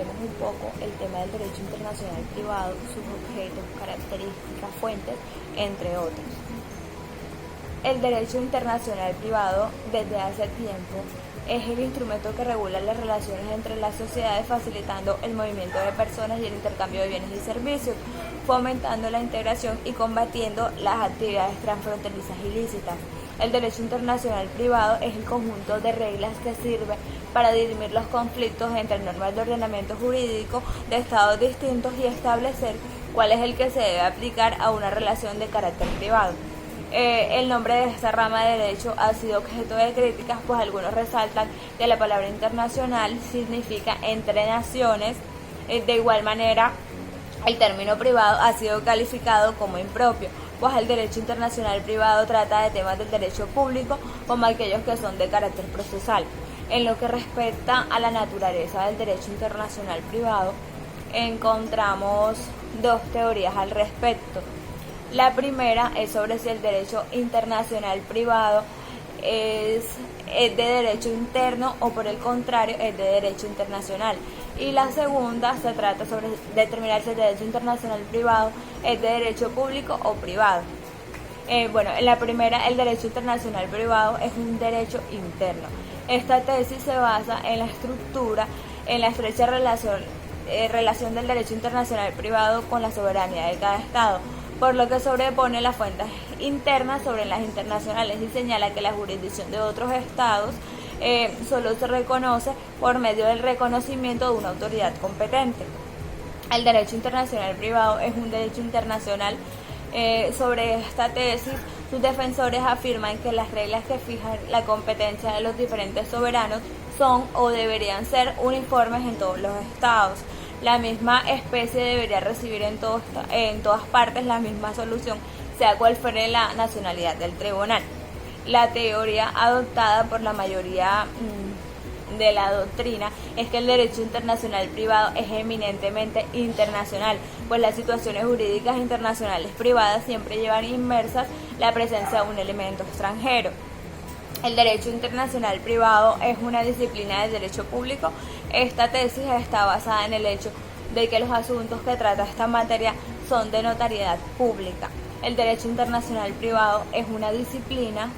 veremos un poco el tema del derecho internacional privado, sus objetos, características, fuentes, entre otros. El derecho internacional privado, desde hace tiempo, es el instrumento que regula las relaciones entre las sociedades, facilitando el movimiento de personas y el intercambio de bienes y servicios, fomentando la integración y combatiendo las actividades transfronterizas ilícitas. El derecho internacional privado es el conjunto de reglas que sirve para dirimir los conflictos entre normas de ordenamiento jurídico de estados distintos y establecer cuál es el que se debe aplicar a una relación de carácter privado. El nombre de esta rama de derecho ha sido objeto de críticas, pues algunos resaltan que la palabra internacional significa entre naciones. De igual manera, el término privado ha sido calificado como impropio, pues el derecho internacional privado trata de temas del derecho público como aquellos que son de carácter procesal. En lo que respecta a la naturaleza del derecho internacional privado, encontramos dos teorías al respecto. La primera es sobre si el derecho internacional privado es de derecho interno o por el contrario es de derecho internacional. Y la segunda se trata sobre determinar si el derecho internacional privado es de derecho público o privado. En la primera, el derecho internacional privado es un derecho interno. Esta tesis se basa en la estructura, en la estrecha relación del derecho internacional privado con la soberanía de cada Estado, por lo que sobrepone las fuentes internas sobre las internacionales y señala que la jurisdicción de otros estados solo se reconoce por medio del reconocimiento de una autoridad competente. El derecho internacional privado es un derecho internacional. Sobre esta tesis, sus defensores afirman que las reglas que fijan la competencia de los diferentes soberanos son o deberían ser uniformes en todos los estados. La misma especie debería recibir en todas partes la misma solución, sea cual fuere la nacionalidad del tribunal. La teoría adoptada por la mayoría de la doctrina es que el derecho internacional privado es eminentemente internacional, pues las situaciones jurídicas internacionales privadas siempre llevan inmersas la presencia de un elemento extranjero. El derecho internacional privado es una disciplina del derecho público. Esta tesis está basada en el hecho de que los asuntos que trata esta materia son de notariedad pública. El derecho internacional privado es una disciplina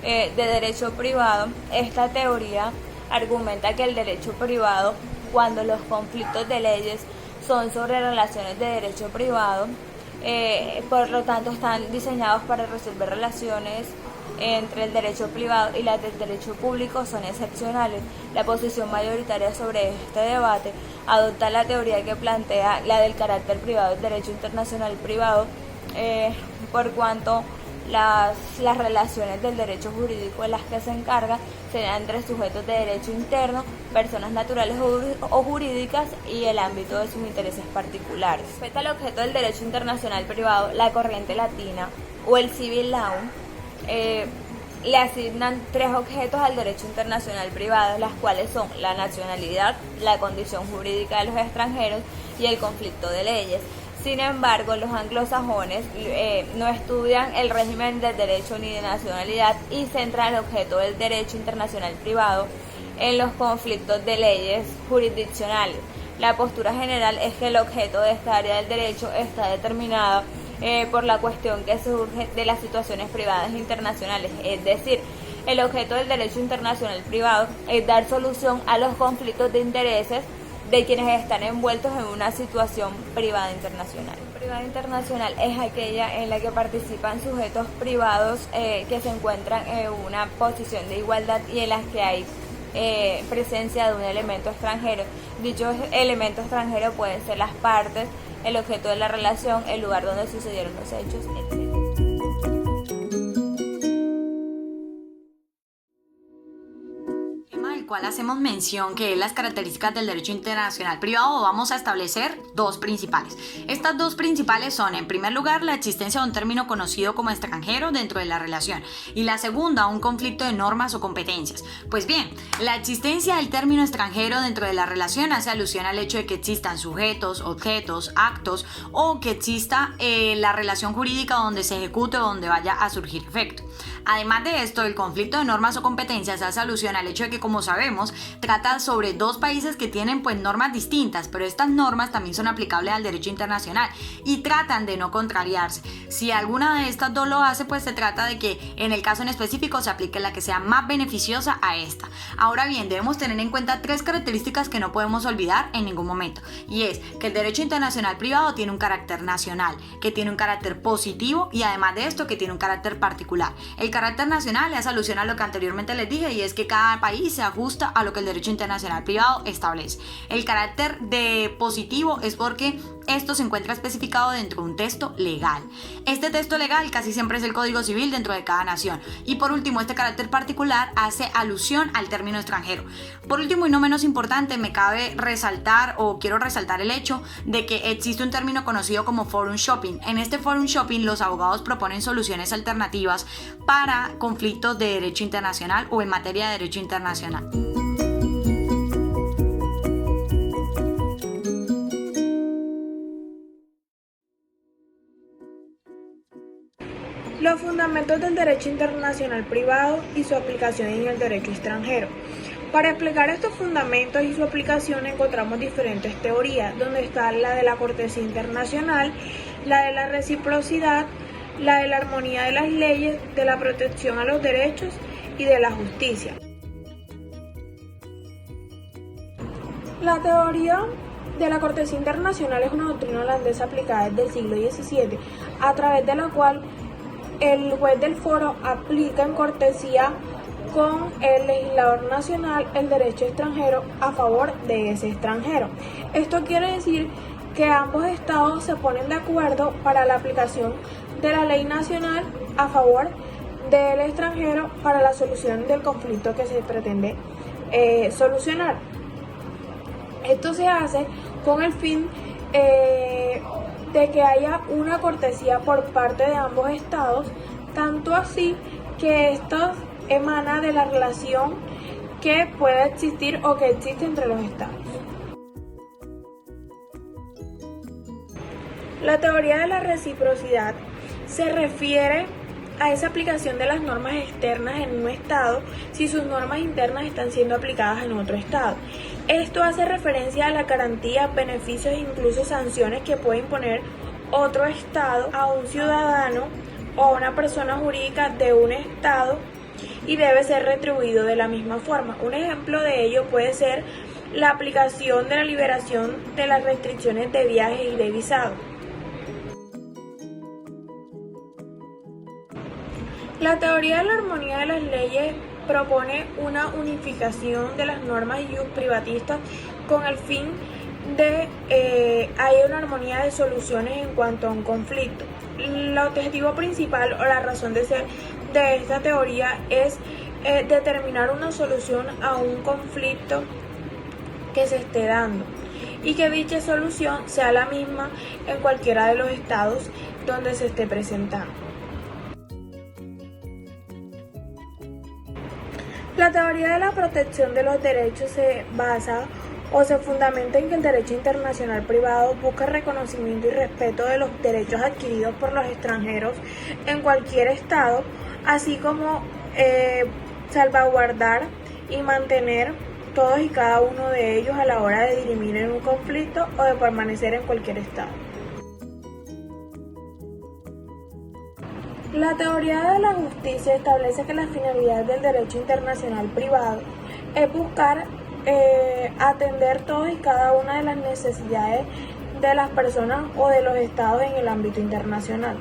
de derecho privado. Esta teoría argumenta que el derecho privado, cuando los conflictos de leyes son sobre relaciones de derecho privado, por lo tanto están diseñados para resolver relaciones entre el derecho privado y las del derecho público, son excepcionales. La posición mayoritaria sobre este debate adopta la teoría que plantea la del carácter privado del derecho internacional privado, por cuanto las relaciones del derecho jurídico en las que se encarga serán entre sujetos de derecho interno, personas naturales o jurídicas y el ámbito de sus intereses particulares. Respecto al objeto del derecho internacional privado, la corriente latina o el civil law le asignan tres objetos al derecho internacional privado, las cuales son la nacionalidad, la condición jurídica de los extranjeros y el conflicto de leyes. Sin embargo, los anglosajones no estudian el régimen del derecho ni de nacionalidad y centran el objeto del derecho internacional privado en los conflictos de leyes jurisdiccionales. La postura general es que el objeto de esta área del derecho está determinado por la cuestión que surge de las situaciones privadas internacionales, es decir, el objeto del derecho internacional privado es dar solución a los conflictos de intereses de quienes están envueltos en una situación privada internacional. Privada internacional es aquella en la que participan sujetos privados que se encuentran en una posición de igualdad y en las que hay presencia de un elemento extranjero. Dichos elementos extranjeros pueden ser las partes, el objeto de la relación, el lugar donde sucedieron los hechos, etc. Cual hacemos mención que es las características del derecho internacional privado, vamos a establecer dos principales. Estas dos principales son, en primer lugar, la existencia de un término conocido como extranjero dentro de la relación, y la segunda, un conflicto de normas o competencias. Pues bien, la existencia del término extranjero dentro de la relación hace alusión al hecho de que existan sujetos, objetos, actos, o que exista la relación jurídica donde se ejecute o donde vaya a surgir efecto. Además de esto, el conflicto de normas o competencias hace alusión al hecho de que, como sabemos, sabemos, trata sobre dos países que tienen pues normas distintas, pero estas normas también son aplicables al derecho internacional y tratan de no contrariarse. Si alguna de estas dos lo hace, pues se trata de que en el caso en específico se aplique la que sea más beneficiosa a esta. Ahora bien, debemos tener en cuenta tres características que no podemos olvidar en ningún momento, y es que el derecho internacional privado tiene un carácter nacional, que tiene un carácter positivo y además de esto que tiene un carácter particular. El carácter nacional hace alusión a lo que anteriormente les dije, y es que cada país se ajusta a lo que el derecho internacional privado establece. El carácter de positivo es porque esto se encuentra especificado dentro de un texto legal. Este texto legal casi siempre es el Código Civil dentro de cada nación. Y por último, este carácter particular hace alusión al término extranjero. Por último y no menos importante, me cabe resaltar o quiero resaltar el hecho de que existe un término conocido como forum shopping. En este forum shopping los abogados proponen soluciones alternativas para conflictos de derecho internacional o en materia de derecho internacional. Los fundamentos del derecho internacional privado y su aplicación en el derecho extranjero. Para explicar estos fundamentos y su aplicación encontramos diferentes teorías, donde está la de la cortesía internacional, la de la reciprocidad, la de la armonía de las leyes, de la protección a los derechos y de la justicia. La teoría de la cortesía internacional es una doctrina holandesa aplicada desde el siglo XVII, a través de la cual el juez del foro aplica en cortesía con el legislador nacional el derecho extranjero a favor de ese extranjero. Esto quiere decir que ambos estados se ponen de acuerdo para la aplicación de la ley nacional a favor del extranjero para la solución del conflicto que se pretende solucionar. Esto se hace con el fin de que haya una cortesía por parte de ambos estados, tanto así que esto emana de la relación que pueda existir o que existe entre los estados. La teoría de la reciprocidad se refiere a esa aplicación de las normas externas en un estado si sus normas internas están siendo aplicadas en otro estado. Esto hace referencia a la garantía, beneficios e incluso sanciones que puede imponer otro estado a un ciudadano o a una persona jurídica de un estado y debe ser retribuido de la misma forma. Un ejemplo de ello puede ser la aplicación de la liberación de las restricciones de viaje y de visado. La teoría de la armonía de las leyes propone una unificación de las normas privatistas con el fin de haya una armonía de soluciones en cuanto a un conflicto. El objetivo principal o la razón de ser de esta teoría es determinar una solución a un conflicto que se esté dando y que dicha solución sea la misma en cualquiera de los estados donde se esté presentando. La teoría de la protección de los derechos se basa o se fundamenta en que el derecho internacional privado busca reconocimiento y respeto de los derechos adquiridos por los extranjeros en cualquier estado, así como salvaguardar y mantener todos y cada uno de ellos a la hora de dirimir en un conflicto o de permanecer en cualquier estado. La teoría de la justicia establece que la finalidad del derecho internacional privado es buscar atender todas y cada una de las necesidades de las personas o de los estados en el ámbito internacional.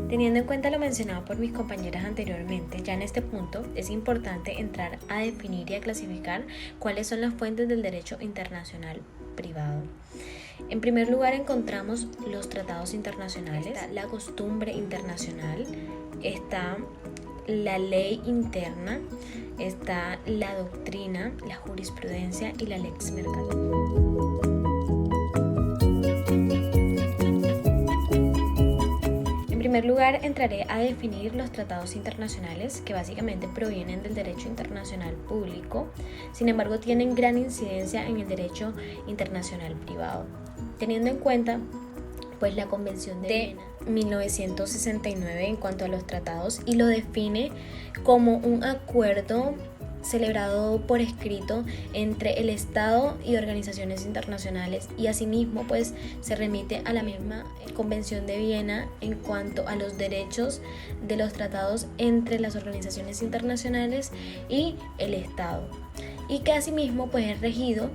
Teniendo en cuenta lo mencionado por mis compañeras anteriormente, ya en este punto es importante entrar a definir y a clasificar cuáles son las fuentes del derecho internacional privado. En primer lugar encontramos los tratados internacionales, está la costumbre internacional, está la ley interna, está la doctrina, la jurisprudencia y la lex mercator. En primer lugar, entraré a definir los tratados internacionales, que básicamente provienen del derecho internacional público, sin embargo tienen gran incidencia en el derecho internacional privado. Teniendo en cuenta pues la Convención de 1969 en cuanto a los tratados y lo define como un acuerdo celebrado por escrito entre el Estado y organizaciones internacionales, y asimismo pues se remite a la misma Convención de Viena en cuanto a los derechos de los tratados entre las organizaciones internacionales y el Estado, y que asimismo pues es regido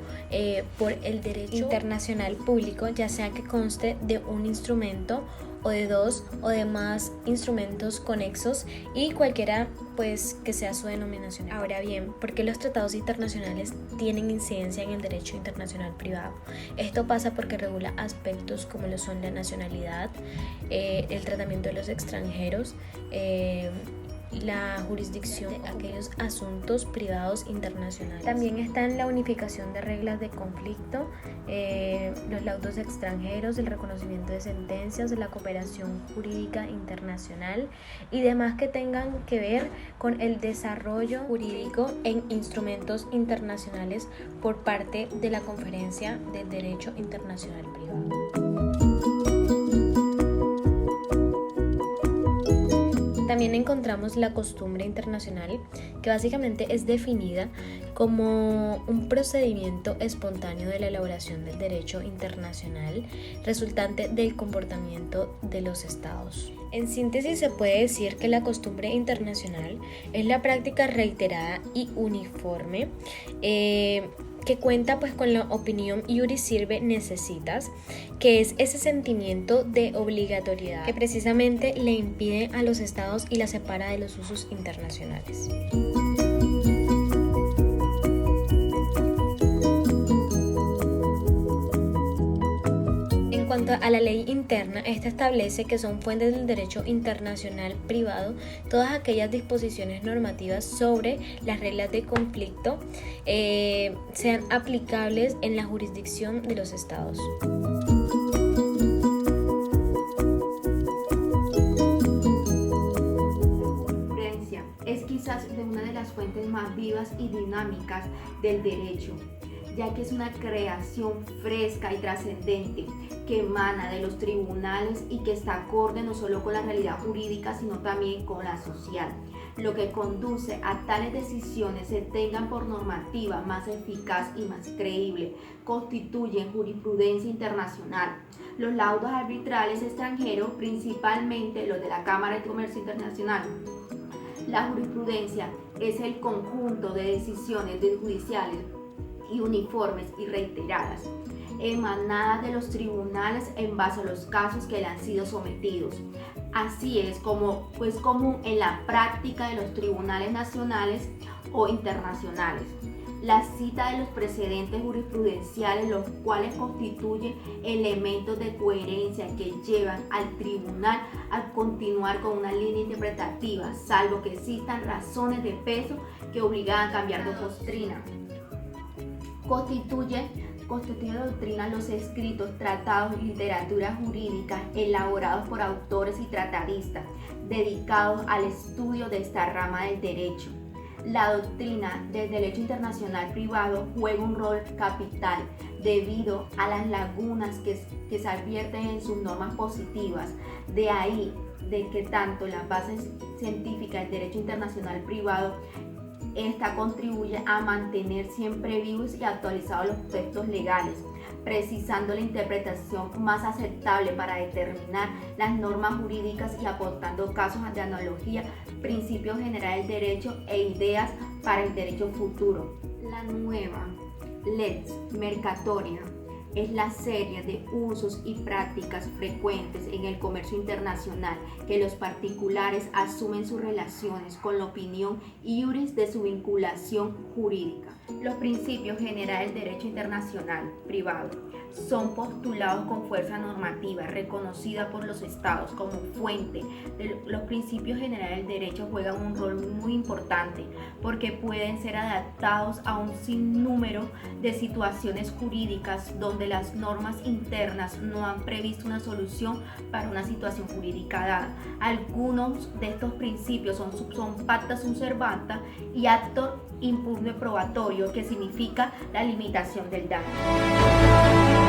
por el derecho internacional público, ya sea que conste de un instrumento o de dos o de más instrumentos conexos, y cualquiera pues que sea su denominación. Ahora bien, ¿por qué los tratados internacionales tienen incidencia en el derecho internacional privado? Esto pasa porque regula aspectos como lo son la nacionalidad, el tratamiento de los extranjeros, la jurisdicción de aquellos asuntos privados internacionales. También está en la unificación de reglas de conflicto, los laudos extranjeros, el reconocimiento de sentencias, la cooperación jurídica internacional y demás que tengan que ver con el desarrollo jurídico en instrumentos internacionales por parte de la Conferencia del Derecho Internacional Privado. También encontramos la costumbre internacional, que básicamente es definida como un procedimiento espontáneo de la elaboración del derecho internacional resultante del comportamiento de los estados. En síntesis, se puede decir que la costumbre internacional es la práctica reiterada y uniforme que cuenta pues con la opinión iuris sirve necessitas, que es ese sentimiento de obligatoriedad que precisamente le impide a los estados y la separa de los usos internacionales. En cuanto a la ley interna, esta establece que son fuentes del derecho internacional privado todas aquellas disposiciones normativas sobre las reglas de conflicto sean aplicables en la jurisdicción de los estados. Jurisprudencia es quizás una de las fuentes más vivas y dinámicas del derecho, ya que es una creación fresca y trascendente que emana de los tribunales y que está acorde no solo con la realidad jurídica, sino también con la social, lo que conduce a tales decisiones se tengan por normativa más eficaz y más creíble, constituyen jurisprudencia internacional. Los laudos arbitrales extranjeros, principalmente los de la Cámara de Comercio Internacional. La jurisprudencia es el conjunto de decisiones judiciales y uniformes y reiteradas, emanadas de los tribunales en base a los casos que le han sido sometidos. Así es como es común en la práctica de los tribunales nacionales o internacionales. La cita de los precedentes jurisprudenciales, los cuales constituyen elementos de coherencia que llevan al tribunal a continuar con una línea interpretativa, salvo que existan razones de peso que obligan a cambiar de doctrina. Constituye doctrina los escritos, tratados y literatura jurídica elaborados por autores y tratadistas dedicados al estudio de esta rama del derecho. La doctrina del derecho internacional privado juega un rol capital debido a las lagunas que se advierten en sus normas positivas. De ahí de que tanto las bases científicas del derecho internacional privado esta contribuye a mantener siempre vivos y actualizados los textos legales, precisando la interpretación más aceptable para determinar las normas jurídicas y aportando casos de analogía, principios generales del derecho e ideas para el derecho futuro. La nueva lex mercatoria es la serie de usos y prácticas frecuentes en el comercio internacional que los particulares asumen sus relaciones con la opinión iuris de su vinculación jurídica. Los principios generales del derecho internacional privado son postulados con fuerza normativa reconocida por los estados como fuente. Los principios generales del derecho juegan un rol muy importante porque pueden ser adaptados a un sinnúmero de situaciones jurídicas donde las normas internas no han previsto una solución para una situación jurídica dada. Algunos de estos principios son pacta sunt servanda y actor impugne probatorio, que significa la limitación del daño.